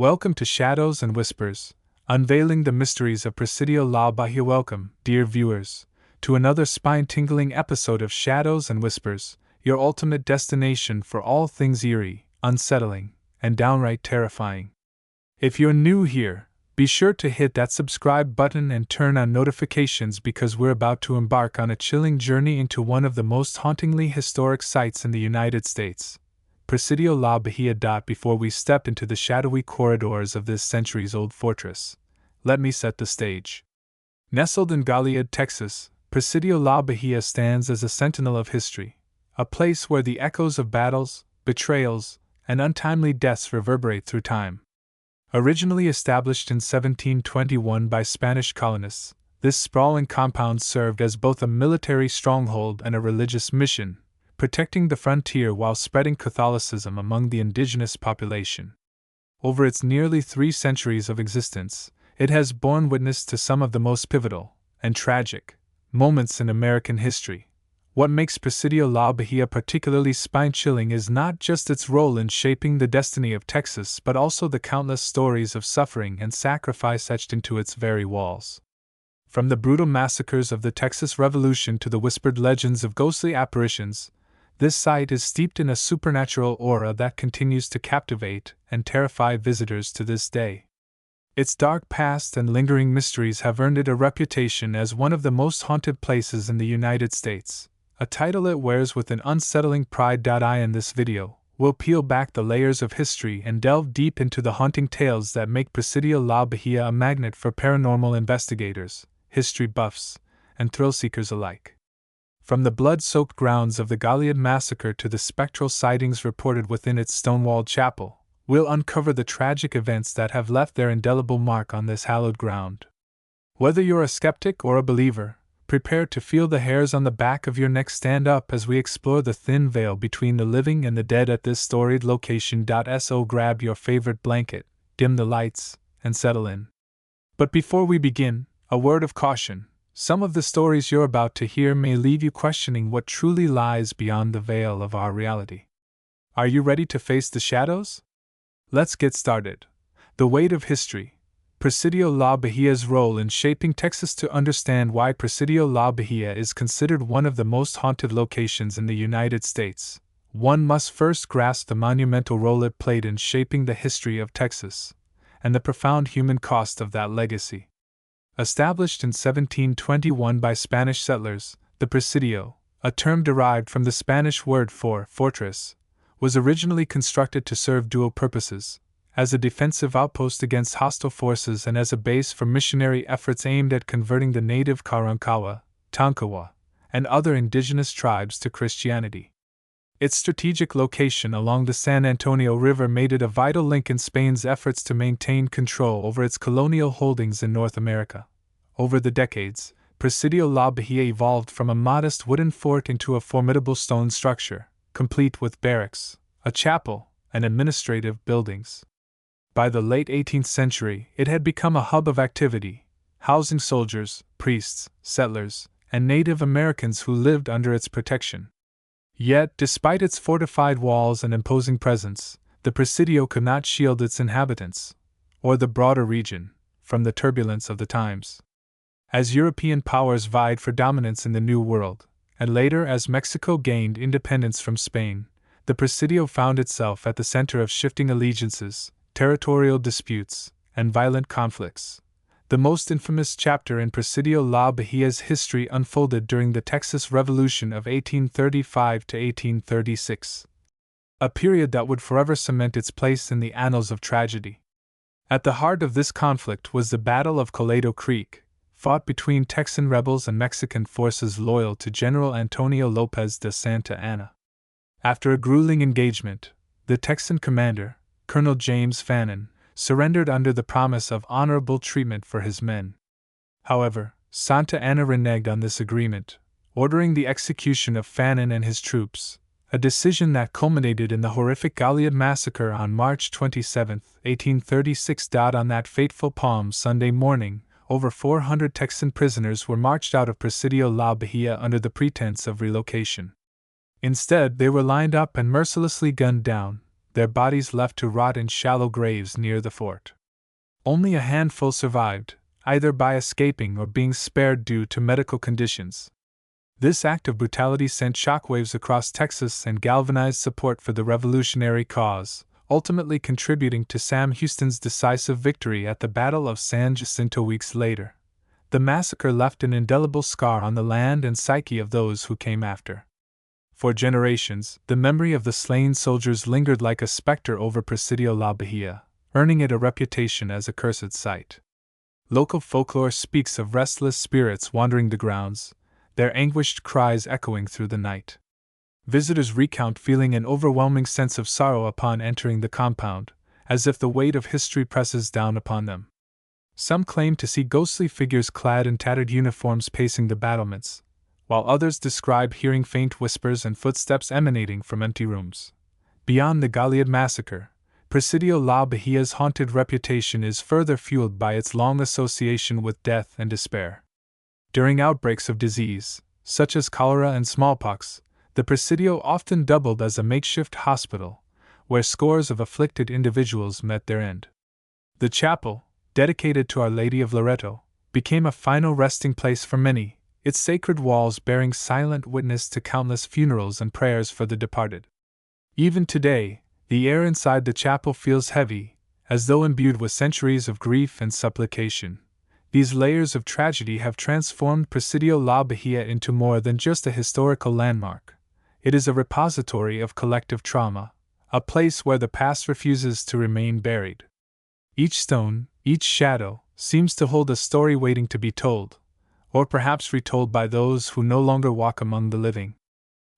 Welcome to Shadows and Whispers, unveiling the mysteries of Presidio La Bahía. Welcome, dear viewers, to another spine-tingling episode of Shadows and Whispers, your ultimate destination for all things eerie, unsettling, and downright terrifying. If you're new here, be sure to hit that subscribe button and turn on notifications because we're about to embark on a chilling journey into one of the most hauntingly historic sites in the United States, Presidio La Bahía. Before we step into the shadowy corridors of this centuries-old fortress, let me set the stage. Nestled in Goliad, Texas, Presidio La Bahía stands as a sentinel of history, a place where the echoes of battles, betrayals, and untimely deaths reverberate through time. Originally established in 1721 by Spanish colonists, this sprawling compound served as both a military stronghold and a religious mission, protecting the frontier while spreading Catholicism among the indigenous population. Over its nearly 3 centuries of existence, it has borne witness to some of the most pivotal and tragic moments in American history. What makes Presidio La Bahía particularly spine-chilling is not just its role in shaping the destiny of Texas but also the countless stories of suffering and sacrifice etched into its very walls. From the brutal massacres of the Texas Revolution to the whispered legends of ghostly apparitions, this site is steeped in a supernatural aura that continues to captivate and terrify visitors to this day. Its dark past and lingering mysteries have earned it a reputation as one of the most haunted places in the United States, a title it wears with an unsettling pride. In this video, we'll peel back the layers of history and delve deep into the haunting tales that make Presidio La Bahía a magnet for paranormal investigators, history buffs, and thrill-seekers alike. From the blood-soaked grounds of the Goliad Massacre to the spectral sightings reported within its stone-walled chapel, we'll uncover the tragic events that have left their indelible mark on this hallowed ground. Whether you're a skeptic or a believer, prepare to feel the hairs on the back of your neck stand up as we explore the thin veil between the living and the dead at this storied location. So grab your favorite blanket, dim the lights, and settle in. But before we begin, a word of caution. Some of the stories you're about to hear may leave you questioning what truly lies beyond the veil of our reality. Are you ready to face the shadows? Let's get started. The weight of history. Presidio La Bahía's role in shaping Texas. To understand why Presidio La Bahía is considered one of the most haunted locations in the United States, one must first grasp the monumental role it played in shaping the history of Texas, and the profound human cost of that legacy. Established in 1721 by Spanish settlers, the Presidio, a term derived from the Spanish word for fortress, was originally constructed to serve dual purposes: as a defensive outpost against hostile forces and as a base for missionary efforts aimed at converting the native Karankawa, Tonkawa, and other indigenous tribes to Christianity. Its strategic location along the San Antonio River made it a vital link in Spain's efforts to maintain control over its colonial holdings in North America. Over the decades, Presidio La Bahía evolved from a modest wooden fort into a formidable stone structure, complete with barracks, a chapel, and administrative buildings. By the late 18th century, it had become a hub of activity, housing soldiers, priests, settlers, and Native Americans who lived under its protection. Yet, despite its fortified walls and imposing presence, the Presidio could not shield its inhabitants, or the broader region, from the turbulence of the times. As European powers vied for dominance in the New World, and later as Mexico gained independence from Spain, the Presidio found itself at the center of shifting allegiances, territorial disputes, and violent conflicts. The most infamous chapter in Presidio La Bahía's history unfolded during the Texas Revolution of 1835 to 1836, a period that would forever cement its place in the annals of tragedy. At the heart of this conflict was the Battle of Colado Creek, fought between Texan rebels and Mexican forces loyal to General Antonio López de Santa Anna. After a grueling engagement, the Texan commander, Colonel James Fannin, surrendered under the promise of honorable treatment for his men. However, Santa Anna reneged on this agreement, ordering the execution of Fannin and his troops, a decision that culminated in the horrific Goliad Massacre on March 27, 1836. On that fateful Palm Sunday morning, over 400 Texan prisoners were marched out of Presidio La Bahía under the pretense of relocation. Instead, they were lined up and mercilessly gunned down, their bodies left to rot in shallow graves near the fort. Only a handful survived, either by escaping or being spared due to medical conditions. This act of brutality sent shockwaves across Texas and galvanized support for the revolutionary cause, ultimately contributing to Sam Houston's decisive victory at the Battle of San Jacinto weeks later. The massacre left an indelible scar on the land and psyche of those who came after. For generations, the memory of the slain soldiers lingered like a specter over Presidio La Bahía, earning it a reputation as a cursed site. Local folklore speaks of restless spirits wandering the grounds, their anguished cries echoing through the night. Visitors recount feeling an overwhelming sense of sorrow upon entering the compound, as if the weight of history presses down upon them. Some claim to see ghostly figures clad in tattered uniforms pacing the battlements, while others describe hearing faint whispers and footsteps emanating from empty rooms. Beyond the Goliad massacre, Presidio La Bahía's haunted reputation is further fueled by its long association with death and despair. During outbreaks of disease, such as cholera and smallpox, the Presidio often doubled as a makeshift hospital, where scores of afflicted individuals met their end. The chapel, dedicated to Our Lady of Loreto, became a final resting place for many, its sacred walls bearing silent witness to countless funerals and prayers for the departed. Even today, the air inside the chapel feels heavy, as though imbued with centuries of grief and supplication. These layers of tragedy have transformed Presidio La Bahía into more than just a historical landmark. It is a repository of collective trauma, a place where the past refuses to remain buried. Each stone, each shadow, seems to hold a story waiting to be told, or perhaps retold by those who no longer walk among the living.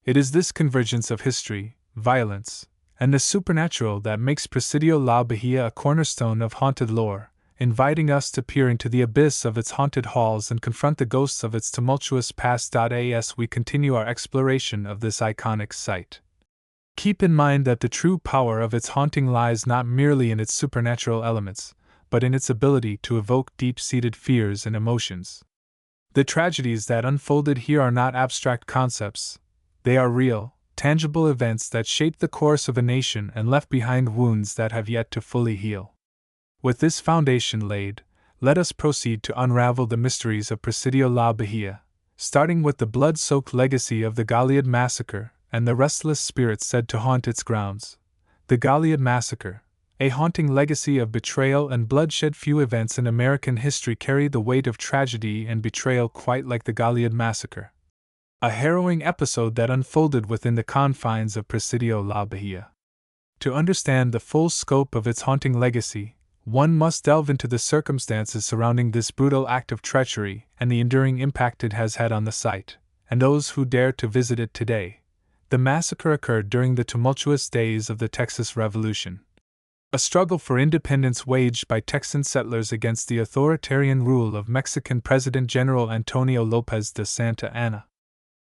It is this convergence of history, violence, and the supernatural that makes Presidio La Bahía a cornerstone of haunted lore, inviting us to peer into the abyss of its haunted halls and confront the ghosts of its tumultuous past. As we continue our exploration of this iconic site, keep in mind that the true power of its haunting lies not merely in its supernatural elements, but in its ability to evoke deep-seated fears and emotions. The tragedies that unfolded here are not abstract concepts, they are real, tangible events that shaped the course of a nation and left behind wounds that have yet to fully heal. With this foundation laid, let us proceed to unravel the mysteries of Presidio La Bahía, starting with the blood-soaked legacy of the Goliad massacre and the restless spirits said to haunt its grounds. The Goliad massacre, a haunting legacy of betrayal and bloodshed. Few events in American history carry the weight of tragedy and betrayal quite like the Goliad massacre. A harrowing episode that unfolded within the confines of Presidio La Bahía. To understand the full scope of its haunting legacy, one must delve into the circumstances surrounding this brutal act of treachery and the enduring impact it has had on the site, and those who dare to visit it today. The massacre occurred during the tumultuous days of the Texas Revolution, a struggle for independence waged by Texan settlers against the authoritarian rule of Mexican President General Antonio López de Santa Anna.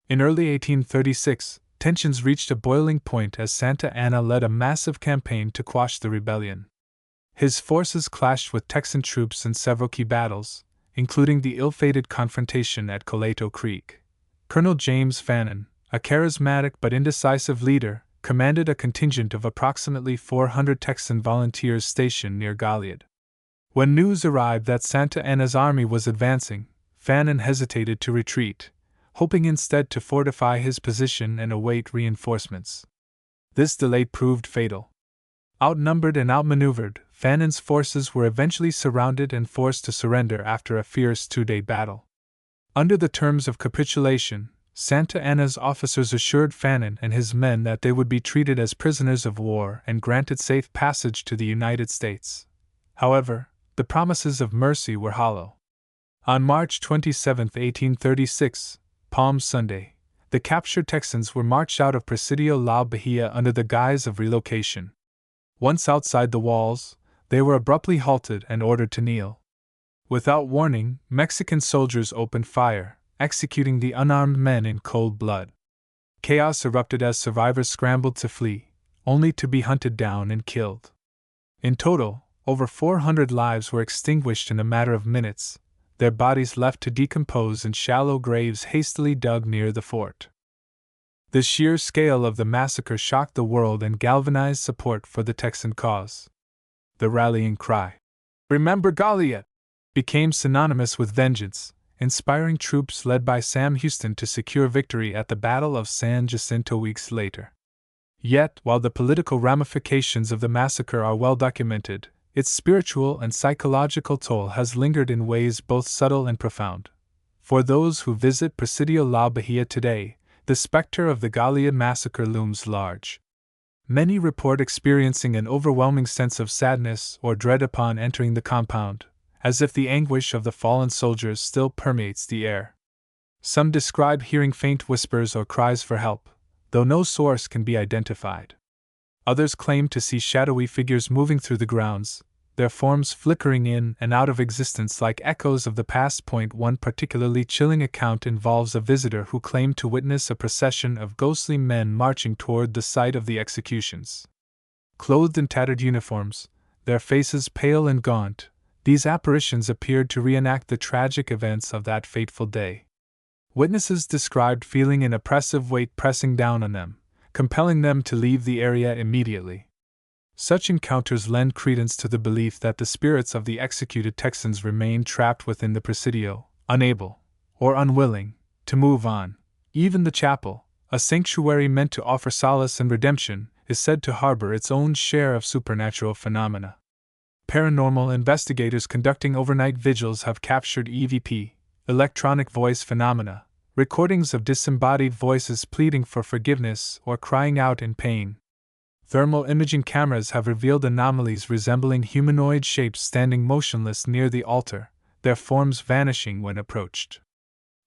In early 1836, tensions reached a boiling point as Santa Anna led a massive campaign to quash the rebellion. His forces clashed with Texan troops in several key battles, including the ill-fated confrontation at Coleto Creek. Colonel James Fannin, a charismatic but indecisive leader, commanded a contingent of approximately 400 Texan volunteers stationed near Goliad. When news arrived that Santa Anna's army was advancing, Fannin hesitated to retreat, hoping instead to fortify his position and await reinforcements. This delay proved fatal. Outnumbered and outmaneuvered, Fannin's forces were eventually surrounded and forced to surrender after a fierce two-day battle. Under the terms of capitulation, Santa Anna's officers assured Fannin and his men that they would be treated as prisoners of war and granted safe passage to the United States. However, the promises of mercy were hollow. On March 27, 1836, Palm Sunday, the captured Texans were marched out of Presidio La Bahía under the guise of relocation. Once outside the walls, they were abruptly halted and ordered to kneel. Without warning, Mexican soldiers opened fire, executing the unarmed men in cold blood. Chaos erupted as survivors scrambled to flee, only to be hunted down and killed. In total, over 400 lives were extinguished in a matter of minutes, their bodies left to decompose in shallow graves hastily dug near the fort. The sheer scale of the massacre shocked the world and galvanized support for the Texan cause. The rallying cry, "Remember Goliad!" became synonymous with vengeance, inspiring troops led by Sam Houston to secure victory at the Battle of San Jacinto weeks later. Yet, while the political ramifications of the massacre are well documented, its spiritual and psychological toll has lingered in ways both subtle and profound. For those who visit Presidio La Bahía today, the specter of the Goliad massacre looms large. Many report experiencing an overwhelming sense of sadness or dread upon entering the compound, as if the anguish of the fallen soldiers still permeates the air. Some describe hearing faint whispers or cries for help, though no source can be identified. Others claim to see shadowy figures moving through the grounds, their forms flickering in and out of existence like echoes of the past. One particularly chilling account involves a visitor who claimed to witness a procession of ghostly men marching toward the site of the executions. Clothed in tattered uniforms, their faces pale and gaunt, these apparitions appeared to reenact the tragic events of that fateful day. Witnesses described feeling an oppressive weight pressing down on them, compelling them to leave the area immediately. Such encounters lend credence to the belief that the spirits of the executed Texans remained trapped within the Presidio, unable, or unwilling, to move on. Even the chapel, a sanctuary meant to offer solace and redemption, is said to harbor its own share of supernatural phenomena. Paranormal investigators conducting overnight vigils have captured EVP, electronic voice phenomena, recordings of disembodied voices pleading for forgiveness or crying out in pain. Thermal imaging cameras have revealed anomalies resembling humanoid shapes standing motionless near the altar, their forms vanishing when approached.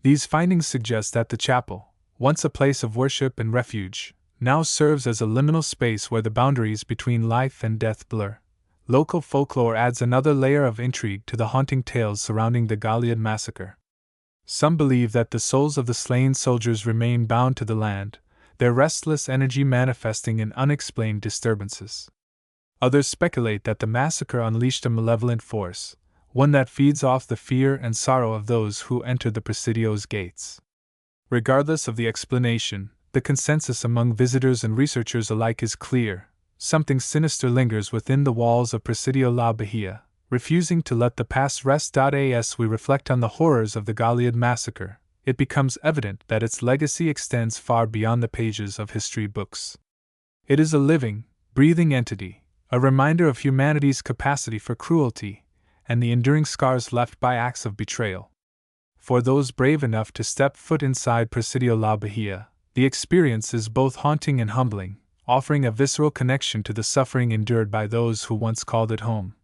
These findings suggest that the chapel, once a place of worship and refuge, now serves as a liminal space where the boundaries between life and death blur. Local folklore adds another layer of intrigue to the haunting tales surrounding the Goliad massacre. Some believe that the souls of the slain soldiers remain bound to the land, their restless energy manifesting in unexplained disturbances. Others speculate that the massacre unleashed a malevolent force, one that feeds off the fear and sorrow of those who enter the Presidio's gates. Regardless of the explanation, the consensus among visitors and researchers alike is clear: something sinister lingers within the walls of Presidio La Bahía, refusing to let the past rest. As we reflect on the horrors of the Goliad massacre, it becomes evident that its legacy extends far beyond the pages of history books. It is a living, breathing entity, a reminder of humanity's capacity for cruelty, and the enduring scars left by acts of betrayal. For those brave enough to step foot inside Presidio La Bahía, the experience is both haunting and humbling, offering a visceral connection to the suffering endured by those who once called it home.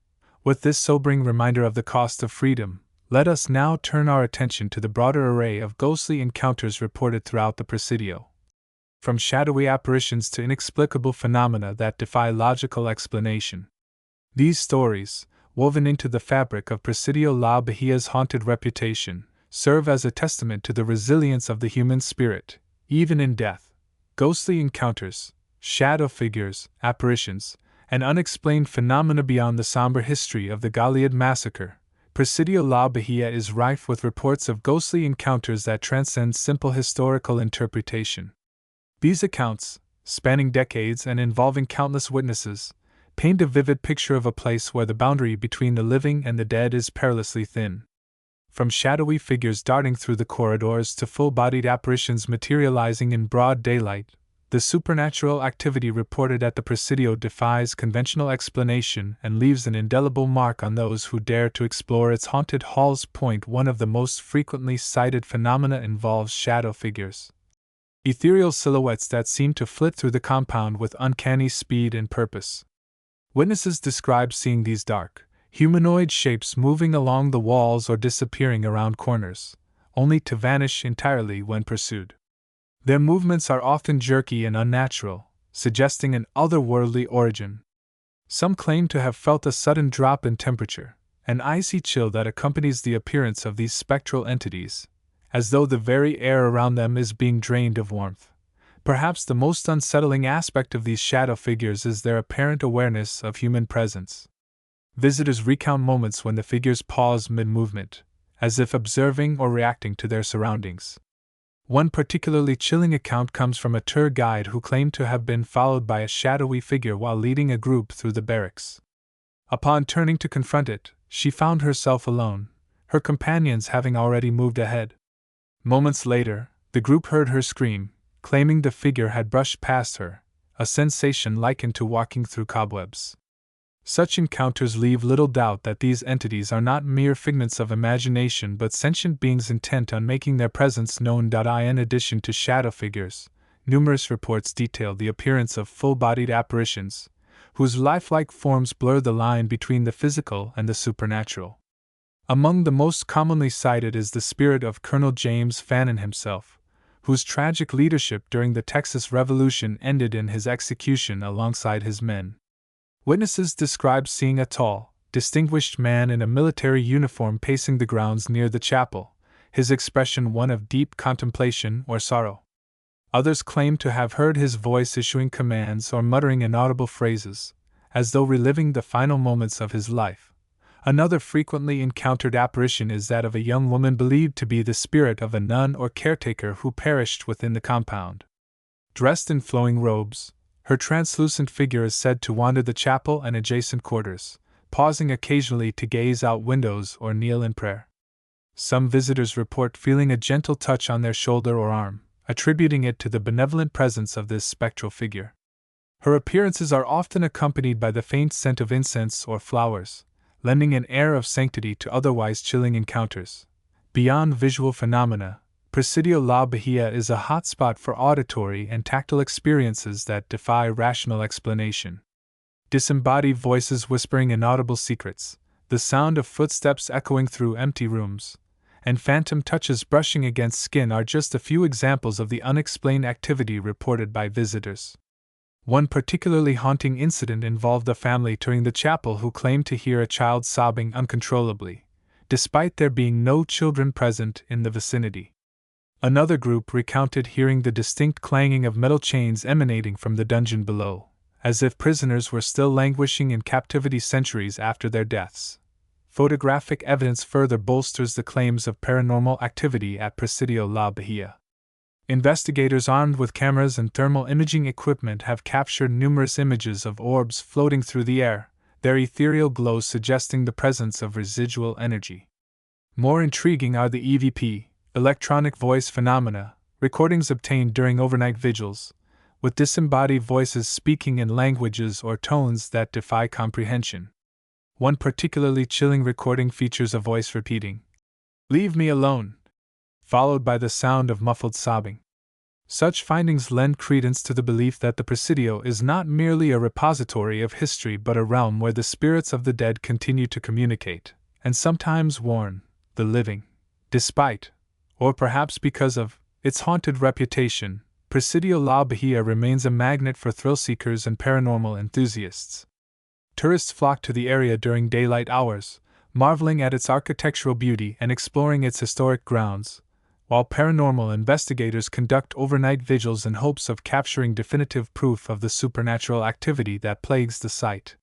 With this sobering reminder of the cost of freedom, let us now turn our attention to the broader array of ghostly encounters reported throughout the Presidio. From shadowy apparitions to inexplicable phenomena that defy logical explanation. These stories, woven into the fabric of Presidio La Bahía's haunted reputation, serve as a testament to the resilience of the human spirit, even in death. Ghostly encounters, shadow figures, apparitions, and unexplained phenomena beyond the somber history of the Goliad massacre. Presidio La Bahía is rife with reports of ghostly encounters that transcend simple historical interpretation. These accounts, spanning decades and involving countless witnesses, paint a vivid picture of a place where the boundary between the living and the dead is perilously thin. From shadowy figures darting through the corridors to full-bodied apparitions materializing in broad daylight, the supernatural activity reported at the Presidio defies conventional explanation and leaves an indelible mark on those who dare to explore its haunted halls. One of the most frequently cited phenomena involves shadow figures. Ethereal silhouettes that seem to flit through the compound with uncanny speed and purpose. Witnesses describe seeing these dark, humanoid shapes moving along the walls or disappearing around corners, only to vanish entirely when pursued. Their movements are often jerky and unnatural, suggesting an otherworldly origin. Some claim to have felt a sudden drop in temperature, an icy chill that accompanies the appearance of these spectral entities, as though the very air around them is being drained of warmth. Perhaps the most unsettling aspect of these shadow figures is their apparent awareness of human presence. Visitors recount moments when the figures pause mid-movement, as if observing or reacting to their surroundings. One particularly chilling account comes from a tour guide who claimed to have been followed by a shadowy figure while leading a group through the barracks. Upon turning to confront it, she found herself alone, her companions having already moved ahead. Moments later, the group heard her scream, claiming the figure had brushed past her, a sensation likened to walking through cobwebs. Such encounters leave little doubt that these entities are not mere figments of imagination but sentient beings intent on making their presence known. In addition to shadow figures, numerous reports detail the appearance of full-bodied apparitions, whose lifelike forms blur the line between the physical and the supernatural. Among the most commonly cited is the spirit of Colonel James Fannin himself, whose tragic leadership during the Texas Revolution ended in his execution alongside his men. Witnesses describe seeing a tall, distinguished man in a military uniform pacing the grounds near the chapel, his expression one of deep contemplation or sorrow. Others claim to have heard his voice issuing commands or muttering inaudible phrases, as though reliving the final moments of his life. Another frequently encountered apparition is that of a young woman believed to be the spirit of a nun or caretaker who perished within the compound. Dressed in flowing robes, her translucent figure is said to wander the chapel and adjacent quarters, pausing occasionally to gaze out windows or kneel in prayer. Some visitors report feeling a gentle touch on their shoulder or arm, attributing it to the benevolent presence of this spectral figure. Her appearances are often accompanied by the faint scent of incense or flowers, lending an air of sanctity to otherwise chilling encounters. Beyond visual phenomena, Presidio La Bahía is a hotspot for auditory and tactile experiences that defy rational explanation. Disembodied voices whispering inaudible secrets, the sound of footsteps echoing through empty rooms, and phantom touches brushing against skin are just a few examples of the unexplained activity reported by visitors. One particularly haunting incident involved a family touring the chapel who claimed to hear a child sobbing uncontrollably, despite there being no children present in the vicinity. Another group recounted hearing the distinct clanging of metal chains emanating from the dungeon below, as if prisoners were still languishing in captivity centuries after their deaths. Photographic evidence further bolsters the claims of paranormal activity at Presidio La Bahía. Investigators armed with cameras and thermal imaging equipment have captured numerous images of orbs floating through the air, their ethereal glow suggesting the presence of residual energy. More intriguing are the EVP, electronic voice phenomena, recordings obtained during overnight vigils, with disembodied voices speaking in languages or tones that defy comprehension. One particularly chilling recording features a voice repeating, "Leave me alone," followed by the sound of muffled sobbing. Such findings lend credence to the belief that the Presidio is not merely a repository of history but a realm where the spirits of the dead continue to communicate, and sometimes warn the living. Despite, or perhaps because of, its haunted reputation, Presidio La Bahía remains a magnet for thrill-seekers and paranormal enthusiasts. Tourists flock to the area during daylight hours, marveling at its architectural beauty and exploring its historic grounds, while paranormal investigators conduct overnight vigils in hopes of capturing definitive proof of the supernatural activity that plagues the site.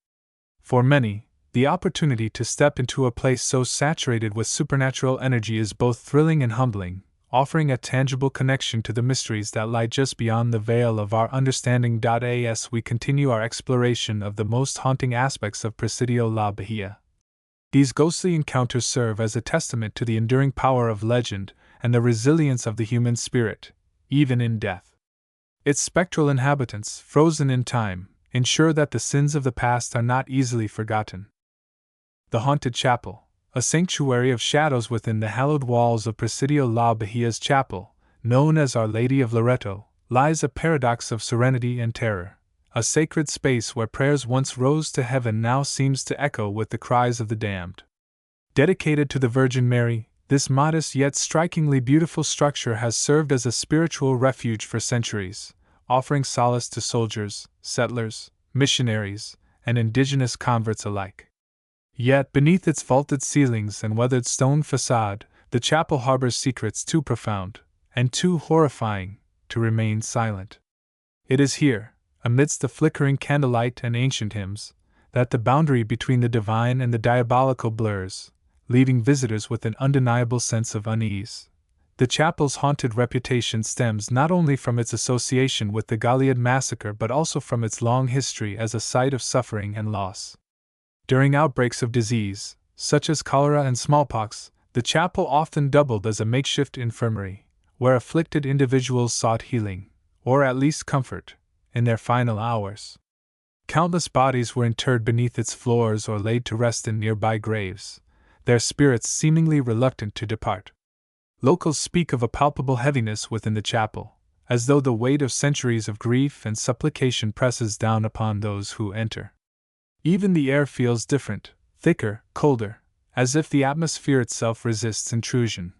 For many, the opportunity to step into a place so saturated with supernatural energy is both thrilling and humbling, offering a tangible connection to the mysteries that lie just beyond the veil of our understanding. As we continue our exploration of the most haunting aspects of Presidio La Bahía, these ghostly encounters serve as a testament to the enduring power of legend and the resilience of the human spirit, even in death. Its spectral inhabitants, frozen in time, ensure that the sins of the past are not easily forgotten. The Haunted Chapel, a sanctuary of shadows within the hallowed walls of Presidio La Bahía's chapel, known as Our Lady of Loreto, lies a paradox of serenity and terror. A sacred space where prayers once rose to heaven now seems to echo with the cries of the damned. Dedicated to the Virgin Mary, this modest yet strikingly beautiful structure has served as a spiritual refuge for centuries, offering solace to soldiers, settlers, missionaries, and indigenous converts alike. Yet, beneath its vaulted ceilings and weathered stone facade, the chapel harbors secrets too profound, and too horrifying, to remain silent. It is here, amidst the flickering candlelight and ancient hymns, that the boundary between the divine and the diabolical blurs, leaving visitors with an undeniable sense of unease. The chapel's haunted reputation stems not only from its association with the Goliad massacre but also from its long history as a site of suffering and loss. During outbreaks of disease, such as cholera and smallpox, the chapel often doubled as a makeshift infirmary, where afflicted individuals sought healing, or at least comfort, in their final hours. Countless bodies were interred beneath its floors or laid to rest in nearby graves, their spirits seemingly reluctant to depart. Locals speak of a palpable heaviness within the chapel, as though the weight of centuries of grief and supplication presses down upon those who enter. Even the air feels different, thicker, colder, as if the atmosphere itself resists intrusion.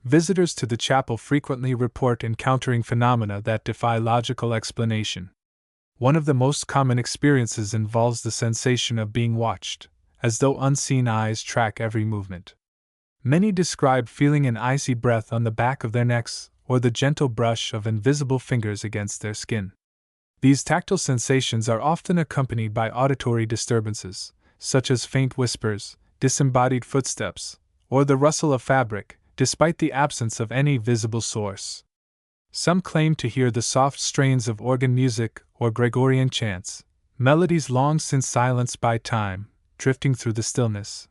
Visitors to the chapel frequently report encountering phenomena that defy logical explanation. One of the most common experiences involves the sensation of being watched, as though unseen eyes track every movement. Many describe feeling an icy breath on the back of their necks, or the gentle brush of invisible fingers against their skin. These tactile sensations are often accompanied by auditory disturbances, such as faint whispers, disembodied footsteps, or the rustle of fabric, despite the absence of any visible source. Some claim to hear the soft strains of organ music or Gregorian chants, melodies long since silenced by time, drifting through the stillness.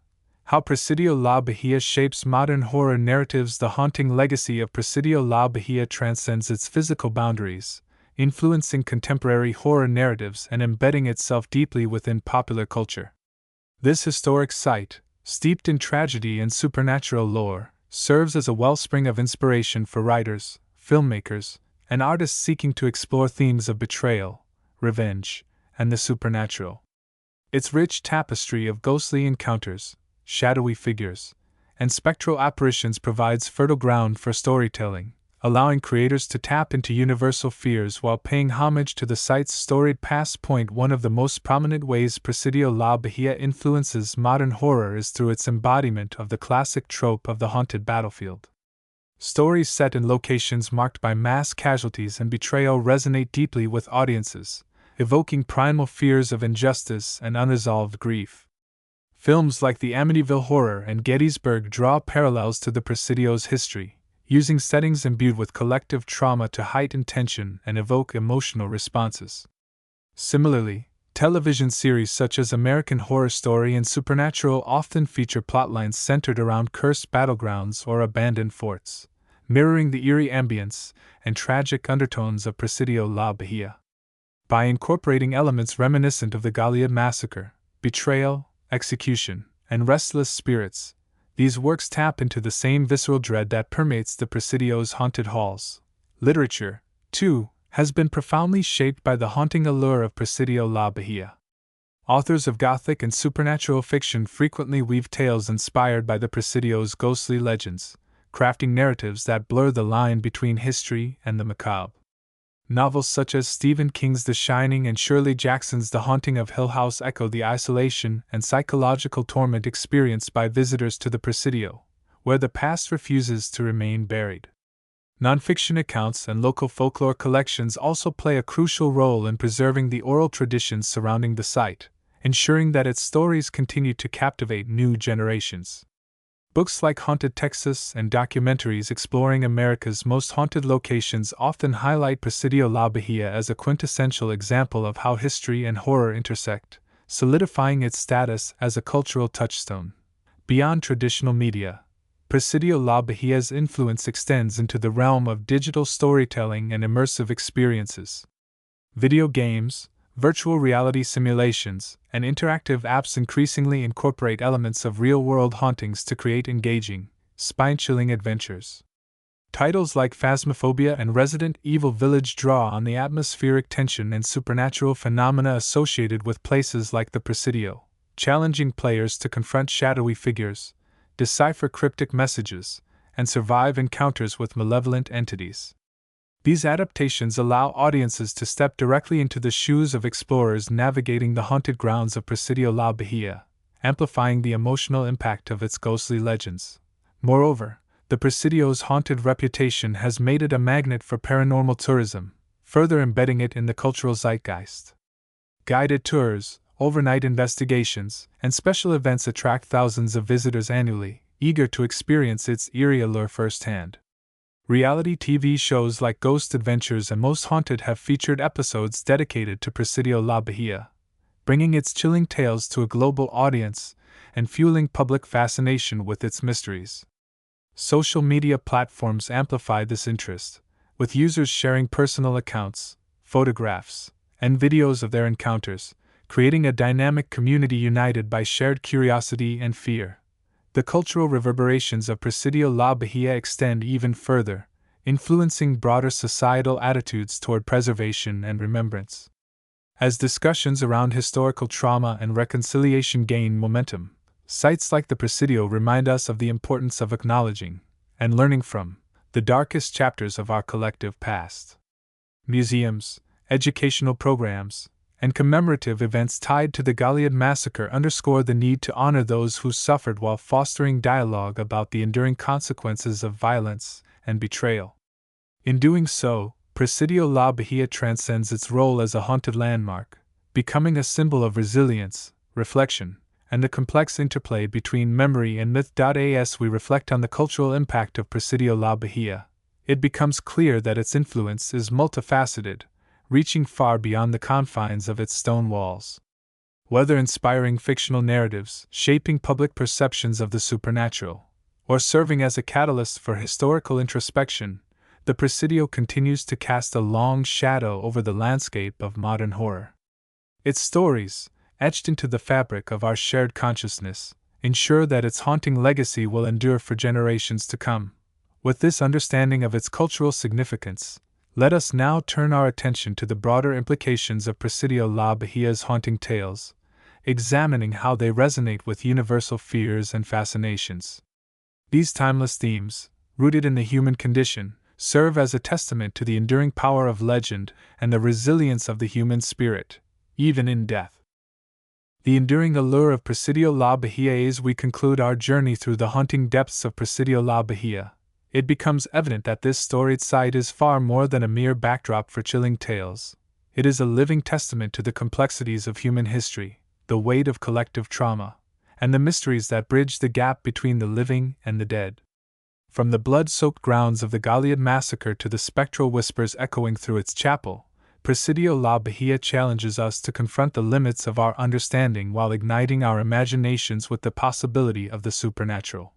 How Presidio La Bahía shapes modern horror narratives. The haunting legacy of Presidio La Bahía transcends its physical boundaries, influencing contemporary horror narratives and embedding itself deeply within popular culture. This historic site, steeped in tragedy and supernatural lore, serves as a wellspring of inspiration for writers, filmmakers, and artists seeking to explore themes of betrayal, revenge, and the supernatural. Its rich tapestry of ghostly encounters, shadowy figures, and spectral apparitions provides fertile ground for storytelling, allowing creators to tap into universal fears while paying homage to the site's storied past. One of the most prominent ways Presidio La Bahía influences modern horror is through its embodiment of the classic trope of the haunted battlefield. Stories set in locations marked by mass casualties and betrayal resonate deeply with audiences, evoking primal fears of injustice and unresolved grief. Films like the Amityville Horror and Gettysburg draw parallels to the Presidio's history, using settings imbued with collective trauma to heighten tension and evoke emotional responses. Similarly, television series such as American Horror Story and Supernatural often feature plotlines centered around cursed battlegrounds or abandoned forts, mirroring the eerie ambience and tragic undertones of Presidio La Bahía. By incorporating elements reminiscent of the Goliad massacre, betrayal, execution, and restless spirits, these works tap into the same visceral dread that permeates the Presidio's haunted halls. Literature, too, has been profoundly shaped by the haunting allure of Presidio La Bahía. Authors of Gothic and supernatural fiction frequently weave tales inspired by the Presidio's ghostly legends, crafting narratives that blur the line between history and the macabre. Novels such as Stephen King's The Shining and Shirley Jackson's The Haunting of Hill House echo the isolation and psychological torment experienced by visitors to the Presidio, where the past refuses to remain buried. Nonfiction accounts and local folklore collections also play a crucial role in preserving the oral traditions surrounding the site, ensuring that its stories continue to captivate new generations. Books like Haunted Texas and documentaries exploring America's most haunted locations often highlight Presidio La Bahía as a quintessential example of how history and horror intersect, solidifying its status as a cultural touchstone. Beyond traditional media, Presidio La Bahía's influence extends into the realm of digital storytelling and immersive experiences. Video games, virtual reality simulations, and interactive apps increasingly incorporate elements of real-world hauntings to create engaging, spine-chilling adventures. Titles like Phasmophobia and Resident Evil Village draw on the atmospheric tension and supernatural phenomena associated with places like the Presidio, challenging players to confront shadowy figures, decipher cryptic messages, and survive encounters with malevolent entities. These adaptations allow audiences to step directly into the shoes of explorers navigating the haunted grounds of Presidio La Bahía, amplifying the emotional impact of its ghostly legends. Moreover, the Presidio's haunted reputation has made it a magnet for paranormal tourism, further embedding it in the cultural zeitgeist. Guided tours, overnight investigations, and special events attract thousands of visitors annually, eager to experience its eerie allure firsthand. Reality TV shows like Ghost Adventures and Most Haunted have featured episodes dedicated to Presidio La Bahía, bringing its chilling tales to a global audience and fueling public fascination with its mysteries. Social media platforms amplify this interest, with users sharing personal accounts, photographs, and videos of their encounters, creating a dynamic community united by shared curiosity and fear. The cultural reverberations of Presidio La Bahía extend even further, influencing broader societal attitudes toward preservation and remembrance. As discussions around historical trauma and reconciliation gain momentum, sites like the Presidio remind us of the importance of acknowledging and learning from the darkest chapters of our collective past. Museums, educational programs, and commemorative events tied to the Goliad massacre underscore the need to honor those who suffered while fostering dialogue about the enduring consequences of violence and betrayal. In doing so, Presidio La Bahía transcends its role as a haunted landmark, becoming a symbol of resilience, reflection, and the complex interplay between memory and myth. As we reflect on the cultural impact of Presidio La Bahía, it becomes clear that its influence is multifaceted, reaching far beyond the confines of its stone walls. Whether inspiring fictional narratives, shaping public perceptions of the supernatural, or serving as a catalyst for historical introspection, the Presidio continues to cast a long shadow over the landscape of modern horror. Its stories, etched into the fabric of our shared consciousness, ensure that its haunting legacy will endure for generations to come. With this understanding of its cultural significance, let us now turn our attention to the broader implications of Presidio La Bahía's haunting tales, examining how they resonate with universal fears and fascinations. These timeless themes, rooted in the human condition, serve as a testament to the enduring power of legend and the resilience of the human spirit, even in death. The enduring allure of Presidio La Bahía. As we conclude our journey through the haunting depths of Presidio La Bahía, it becomes evident that this storied site is far more than a mere backdrop for chilling tales. It is a living testament to the complexities of human history, the weight of collective trauma, and the mysteries that bridge the gap between the living and the dead. From the blood-soaked grounds of the Goliad massacre to the spectral whispers echoing through its chapel, Presidio La Bahía challenges us to confront the limits of our understanding while igniting our imaginations with the possibility of the supernatural.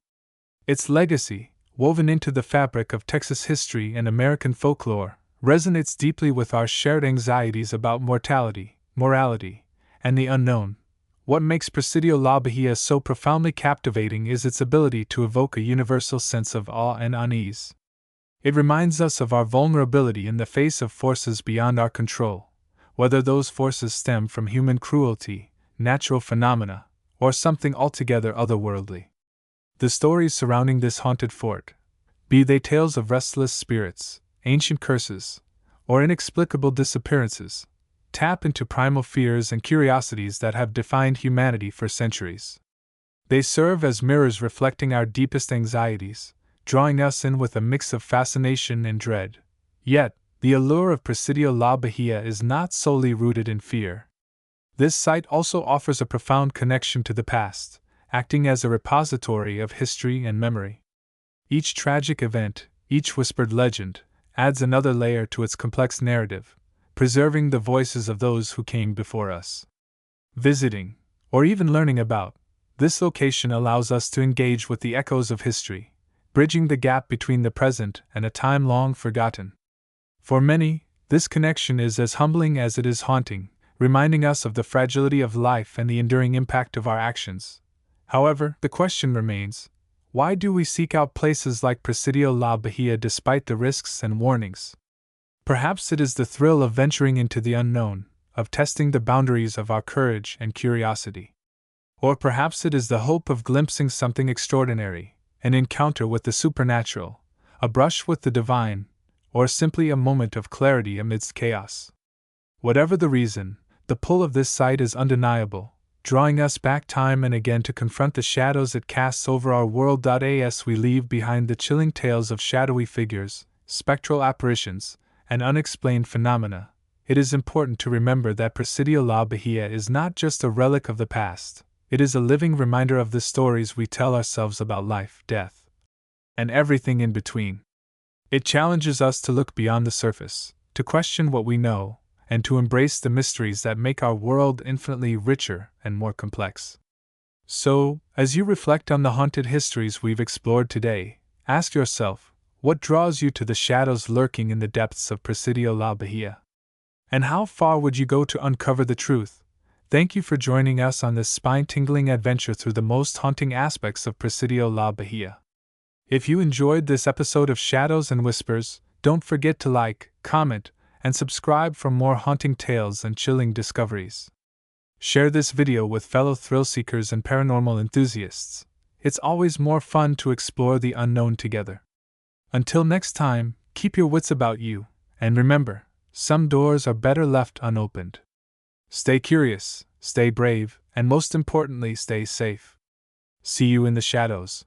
Its legacy, woven into the fabric of Texas history and American folklore, resonates deeply with our shared anxieties about mortality, morality, and the unknown. What makes Presidio La Bahía so profoundly captivating is its ability to evoke a universal sense of awe and unease. It reminds us of our vulnerability in the face of forces beyond our control, whether those forces stem from human cruelty, natural phenomena, or something altogether otherworldly. The stories surrounding this haunted fort, be they tales of restless spirits, ancient curses, or inexplicable disappearances, tap into primal fears and curiosities that have defined humanity for centuries. They serve as mirrors reflecting our deepest anxieties, drawing us in with a mix of fascination and dread. Yet, the allure of Presidio La Bahía is not solely rooted in fear. This site also offers a profound connection to the past, acting as a repository of history and memory. Each tragic event, each whispered legend, adds another layer to its complex narrative, preserving the voices of those who came before us. Visiting, or even learning about, this location allows us to engage with the echoes of history, bridging the gap between the present and a time long forgotten. For many, this connection is as humbling as it is haunting, reminding us of the fragility of life and the enduring impact of our actions. However, the question remains, why do we seek out places like Presidio La Bahía despite the risks and warnings? Perhaps it is the thrill of venturing into the unknown, of testing the boundaries of our courage and curiosity. Or perhaps it is the hope of glimpsing something extraordinary, an encounter with the supernatural, a brush with the divine, or simply a moment of clarity amidst chaos. Whatever the reason, the pull of this site is undeniable, drawing us back time and again to confront the shadows it casts over our world. As we leave behind the chilling tales of shadowy figures, spectral apparitions, and unexplained phenomena, it is important to remember that Presidio La Bahía is not just a relic of the past, it is a living reminder of the stories we tell ourselves about life, death, and everything in between. It challenges us to look beyond the surface, to question what we know, and to embrace the mysteries that make our world infinitely richer and more complex. So, as you reflect on the haunted histories we've explored today, ask yourself, what draws you to the shadows lurking in the depths of Presidio La Bahía? And how far would you go to uncover the truth? Thank you for joining us on this spine-tingling adventure through the most haunting aspects of Presidio La Bahía. If you enjoyed this episode of Shadows and Whispers, don't forget to like, comment, and subscribe for more haunting tales and chilling discoveries. Share this video with fellow thrill seekers and paranormal enthusiasts. It's always more fun to explore the unknown together. Until next time, keep your wits about you, and remember, some doors are better left unopened. Stay curious, stay brave, and most importantly, stay safe. See you in the shadows.